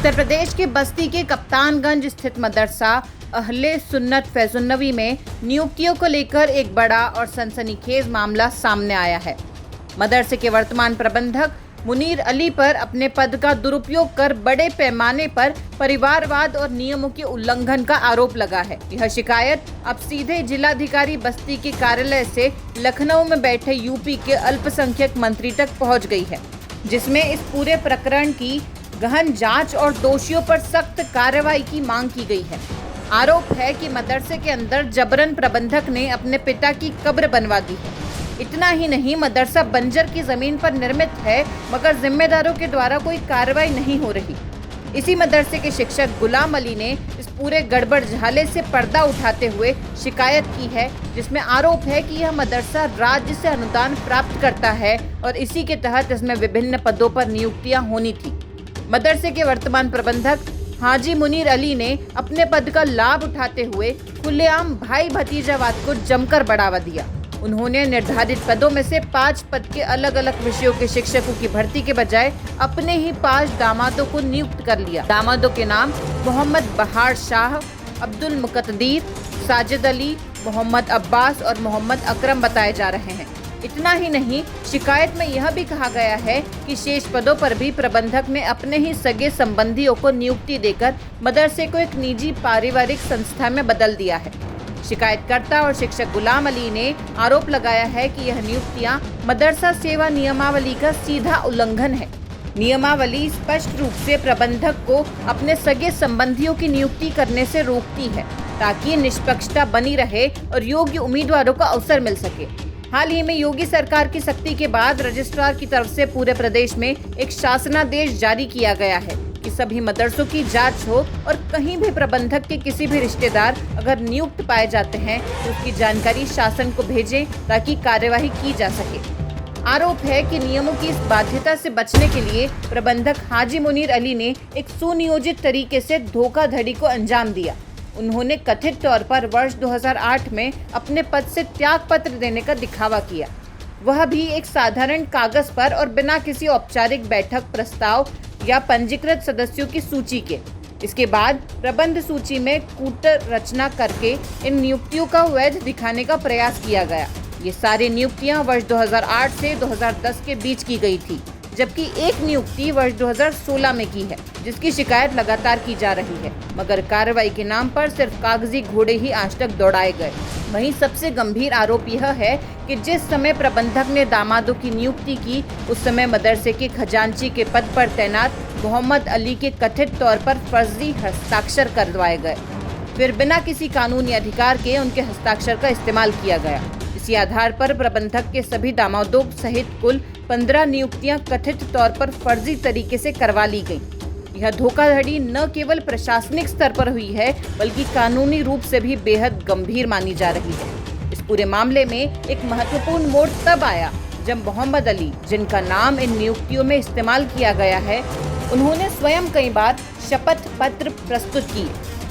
उत्तर प्रदेश के बस्ती के कप्तानगंज स्थित मदरसा अहले सुन्नत फैजुन्नवी में नियुक्तियों को लेकर एक बड़ा और सनसनीखेज मामला सामने आया है। मदरसे के वर्तमान प्रबंधक मुनीर अली पर अपने पद का दुरुपयोग कर बड़े पैमाने पर परिवारवाद और नियमों के उल्लंघन का आरोप लगा है। यह शिकायत अब सीधे जिलाधिकारी बस्ती के कार्यालय से लखनऊ में बैठे यूपी के अल्पसंख्यक मंत्री तक पहुंच गई है, जिसमें इस पूरे प्रकरण की गहन जांच और दोषियों पर सख्त कार्रवाई की मांग की गई है। आरोप है कि मदरसे के अंदर जबरन प्रबंधक ने अपने पिता की कब्र बनवा दी है। इतना ही नहीं, मदरसा बंजर की जमीन पर निर्मित है, मगर जिम्मेदारों के द्वारा कोई कार्रवाई नहीं हो रही। इसी मदरसे के शिक्षक गुलाम अली ने इस पूरे गड़बड़ झाले से पर्दा उठाते हुए शिकायत की है, जिसमें आरोप है कि यह मदरसा राज्य से अनुदान प्राप्त करता है और इसी के तहत इसमें विभिन्न पदों पर नियुक्तियां होनी थी। मदरसे के वर्तमान प्रबंधक हाजी मुनीर अली ने अपने पद का लाभ उठाते हुए खुलेआम भाई भतीजावाद को जमकर बढ़ावा दिया। उन्होंने निर्धारित पदों में से 5 पद के अलग अलग विषयों के शिक्षकों की भर्ती के बजाय अपने ही 5 दामादों को नियुक्त कर लिया। दामादों के नाम मोहम्मद बहार शाह, अब्दुल मुकद्दीर, साजिद अली, मोहम्मद अब्बास और मोहम्मद अकरम बताए जा रहे हैं। इतना ही नहीं, शिकायत में यह भी कहा गया है कि शेष पदों पर भी प्रबंधक ने अपने ही सगे संबंधियों को नियुक्ति देकर मदरसे को एक निजी पारिवारिक संस्था में बदल दिया है। शिकायतकर्ता और शिक्षक गुलाम अली ने आरोप लगाया है कि यह नियुक्तियां मदरसा सेवा नियमावली का सीधा उल्लंघन है। नियमावली स्पष्ट रूप से प्रबंधक को अपने सगे संबंधियों की नियुक्ति करने से रोकती है, ताकि निष्पक्षता बनी रहे और योग्य उम्मीदवारों को अवसर मिल सके। हाल ही में योगी सरकार की सख्ती के बाद रजिस्ट्रार की तरफ से पूरे प्रदेश में एक शासनादेश जारी किया गया है कि सभी मदरसों की जांच हो और कहीं भी प्रबंधक के किसी भी रिश्तेदार अगर नियुक्त पाए जाते हैं तो उसकी जानकारी शासन को भेजें, ताकि कार्यवाही की जा सके। आरोप है कि नियमों की इस बाध्यता से बचने के लिए प्रबंधक हाजी मुनीर अली ने एक सुनियोजित तरीके से धोखाधड़ी को अंजाम दिया। उन्होंने कथित तौर पर वर्ष 2008 में अपने पद से त्याग पत्र देने का दिखावा किया, वह भी एक साधारण कागज पर और बिना किसी औपचारिक बैठक प्रस्ताव या पंजीकृत सदस्यों की सूची के। इसके बाद प्रबंध सूची में कूटर रचना करके इन नियुक्तियों का वैध दिखाने का प्रयास किया गया। ये सारी नियुक्तियां वर्ष 2008 से 2010 के बीच की गई थी, जबकि एक नियुक्ति वर्ष 2016 में की है, जिसकी शिकायत लगातार की जा रही है, मगर कार्रवाई के नाम पर सिर्फ कागजी घोड़े ही आज तक दौड़ाए गए। वहीं सबसे गंभीर आरोप यह है कि जिस समय प्रबंधक ने दामादों की नियुक्ति की, उस समय मदरसे के खजांची के पद पर तैनात मोहम्मद अली के कथित तौर पर फर्जी हस्ताक्षर करवाए गए, फिर बिना किसी कानूनी अधिकार के उनके हस्ताक्षर का इस्तेमाल किया गया। इसी आधार पर प्रबंधक के सभी दामादों सहित कुल 15 नियुक्तियां कथित तौर पर फर्जी तरीके से करवा ली गईं। यह धोखाधड़ी न केवल प्रशासनिक स्तर पर हुई है, बल्कि कानूनी रूप से भी बेहद गंभीर मानी जा रही है। इस पूरे मामले में एक महत्वपूर्ण मोड़ तब आया जब मोहम्मद अली, जिनका नाम इन नियुक्तियों में इस्तेमाल किया गया है, उन्होंने स्वयं कई बार शपथ पत्र प्रस्तुत किए।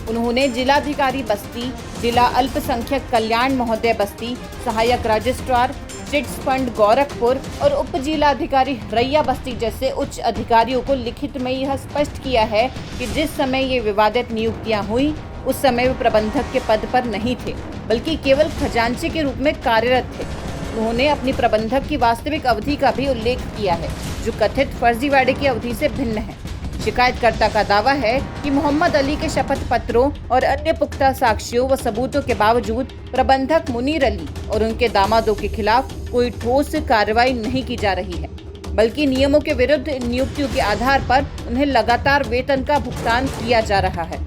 उन्होंने जिलाधिकारी बस्ती, जिला अल्पसंख्यक कल्याण महोदय बस्ती, सहायक रजिस्ट्रार, चिट्स फंड गोरखपुर और उप जिलाधिकारी रैया बस्ती जैसे उच्च अधिकारियों को लिखित में यह स्पष्ट किया है कि जिस समय ये विवादित नियुक्तियां हुई, उस समय वे प्रबंधक के पद पर नहीं थे, बल्कि केवल खजांची के रूप में कार्यरत थे। उन्होंने अपनी प्रबंधक की वास्तविक अवधि का भी उल्लेख किया है, जो कथित फर्जीवाड़े की अवधि से भिन्न है। शिकायतकर्ता का दावा है कि मोहम्मद अली के शपथ पत्रों और अन्य पुख्ता साक्ष्यों व सबूतों के बावजूद प्रबंधक मुनीर अली और उनके दामादों के खिलाफ कोई ठोस कार्रवाई नहीं की जा रही है, बल्कि नियमों के विरुद्ध नियुक्तियों के आधार पर उन्हें लगातार वेतन का भुगतान किया जा रहा है।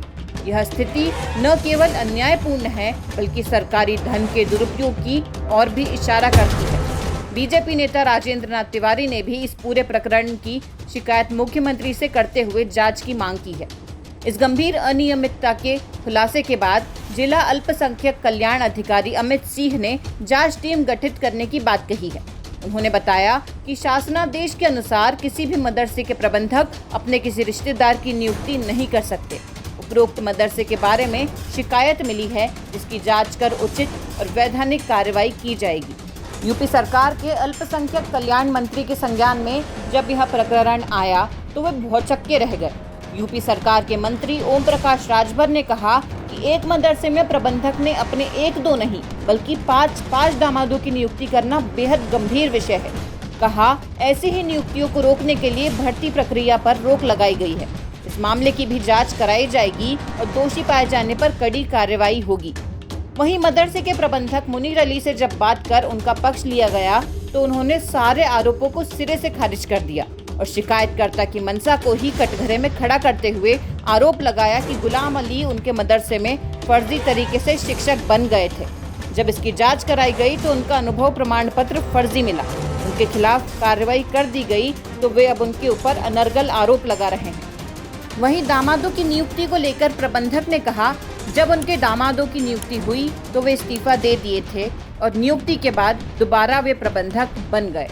यह स्थिति न केवल अन्यायपूर्ण है, बल्कि सरकारी धन के दुरुपयोग की ओर भी इशारा करती है। बीजेपी नेता राजेंद्र नाथ तिवारी ने भी इस पूरे प्रकरण की शिकायत मुख्यमंत्री से करते हुए जांच की मांग की है। इस गंभीर अनियमितता के खुलासे के बाद जिला अल्पसंख्यक कल्याण अधिकारी अमित सिंह ने जांच टीम गठित करने की बात कही है। उन्होंने बताया कि शासनादेश के अनुसार किसी भी मदरसे के प्रबंधक अपने किसी रिश्तेदार की नियुक्ति नहीं कर सकते। उपरोक्त मदरसे के बारे में शिकायत मिली है, जिसकी जांच कर उचित और वैधानिक कार्रवाई की जाएगी। यूपी सरकार के अल्पसंख्यक कल्याण मंत्री के संज्ञान में जब यह प्रकरण आया तो वे भौचक्के रह गए। यूपी सरकार के मंत्री ओम प्रकाश राजभर ने कहा कि एक मदरसे में प्रबंधक ने अपने एक दो नहीं बल्कि पाँच दामादों की नियुक्ति करना बेहद गंभीर विषय है। कहा, ऐसी ही नियुक्तियों को रोकने के लिए भर्ती प्रक्रिया पर रोक लगाई गई है। इस मामले की भी जांच कराई जाएगी और दोषी पाए जाने पर कड़ी कार्रवाई होगी। वहीं मदरसे के प्रबंधक मुनीर अली से जब बात कर उनका पक्ष लिया गया तो उन्होंने सारे आरोपों को सिरे से खारिज कर दिया और शिकायतकर्ता की मंशा को ही कटघरे में खड़ा करते हुए आरोप लगाया कि गुलाम अली उनके मदरसे में फर्जी तरीके से शिक्षक बन गए थे। जब इसकी जांच कराई गई तो उनका अनुभव प्रमाण पत्र फर्जी मिला। उनके खिलाफ कार्रवाई कर दी गई तो वे अब उनके ऊपर अनर्गल आरोप लगा रहे हैं। वहीं दामादों की नियुक्ति को लेकर प्रबंधक ने कहा, जब उनके दामादों की नियुक्ति हुई तो वे इस्तीफा दे दिए थे और नियुक्ति के बाद दोबारा वे प्रबंधक बन गए।